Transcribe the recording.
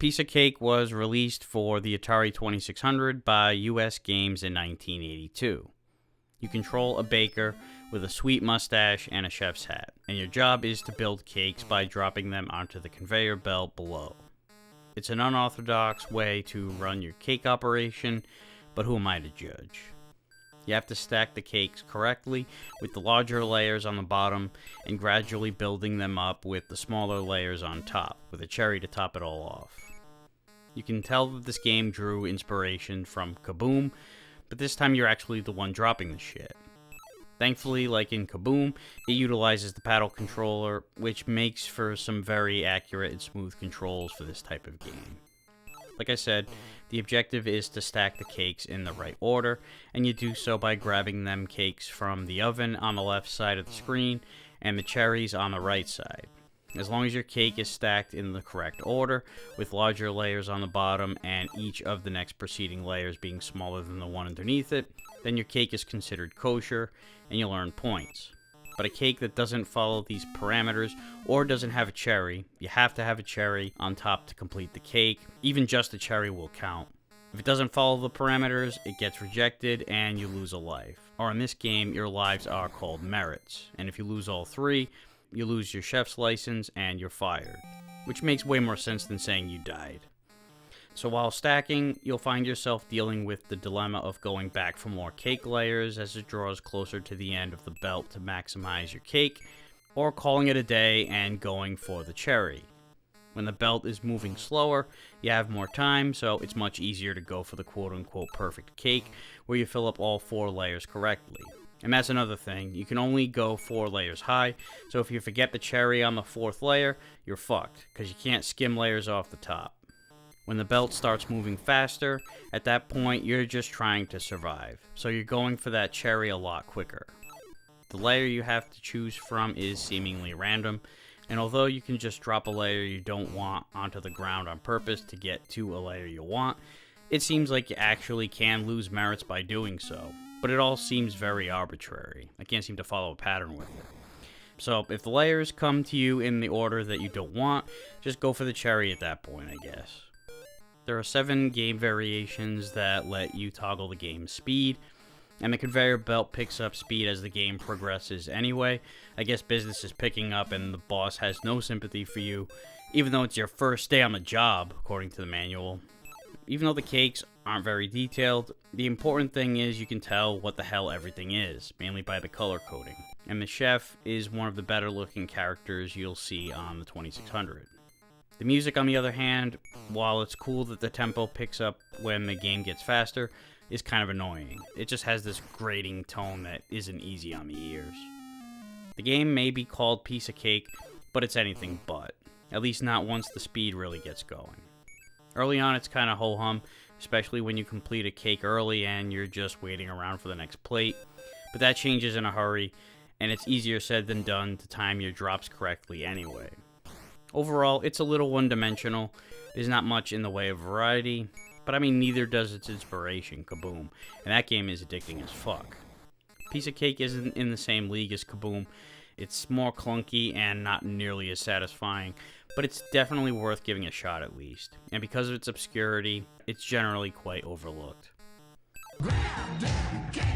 Piece of Cake was released for the Atari 2600 by US Games in 1982. You control a baker with a sweet mustache and a chef's hat, and your job is to build cakes by dropping them onto the conveyor belt below. It's an unorthodox way to run your cake operation, but who am I to judge? You have to stack the cakes correctly with the larger layers on the bottom and gradually building them up with the smaller layers on top, with a cherry to top it all off. You can tell that this game drew inspiration from Kaboom, but this time you're actually the one dropping the shit. Thankfully, like in Kaboom, it utilizes the paddle controller, which makes for some very accurate and smooth controls for this type of game. Like I said, the objective is to stack the cakes in the right order, and you do so by grabbing them cakes from the oven on the left side of the screen and the cherries on the right side. As long as your cake is stacked in the correct order, with larger layers on the bottom and each of the next preceding layers being smaller than the one underneath it, then your cake is considered kosher and you'll earn points. But a cake that doesn't follow these parameters or doesn't have a cherry, you have to have a cherry on top to complete the cake. Even just a cherry will count. If it doesn't follow the parameters, it gets rejected and you lose a life. Or in this game, your lives are called merits. And if you lose all three, you lose your chef's license and you're fired. Which makes way more sense than saying you died. So while stacking, you'll find yourself dealing with the dilemma of going back for more cake layers as it draws closer to the end of the belt to maximize your cake, or calling it a day and going for the cherry. When the belt is moving slower, you have more time, so it's much easier to go for the quote-unquote perfect cake, where you fill up all 4 layers correctly. And that's another thing, you can only go 4 layers high, so if you forget the cherry on the 4th layer, you're fucked, because you can't skim layers off the top. When the belt starts moving faster, at that point you're just trying to survive, so you're going for that cherry a lot quicker. The layer you have to choose from is seemingly random, and although you can just drop a layer you don't want onto the ground on purpose to get to a layer you want, it seems like you actually can lose merits by doing so, but it all seems very arbitrary. I can't seem to follow a pattern with it. So if the layers come to you in the order that you don't want, just go for the cherry at that point, I guess. There are 7 game variations that let you toggle the game's speed, and the conveyor belt picks up speed as the game progresses anyway. I guess business is picking up and the boss has no sympathy for you, even though it's your first day on the job, according to the manual. Even though the cakes aren't very detailed, the important thing is you can tell what the hell everything is, mainly by the color coding. And the chef is one of the better looking characters you'll see on the 2600. The music, on the other hand, while it's cool that the tempo picks up when the game gets faster, is kind of annoying. It just has this grating tone that isn't easy on the ears. The game may be called Piece of Cake, but it's anything but. At least not once the speed really gets going. Early on it's kind of ho-hum, especially when you complete a cake early and you're just waiting around for the next plate. But that changes in a hurry, and it's easier said than done to time your drops correctly anyway. Overall, it's a little one-dimensional. There's not much in the way of variety, but I mean neither does its inspiration, Kaboom, and that game is addicting as fuck. Piece of Cake isn't in the same league as Kaboom. It's more clunky and not nearly as satisfying, but it's definitely worth giving a shot at least. And because of its obscurity, it's generally quite overlooked. Grab that cake.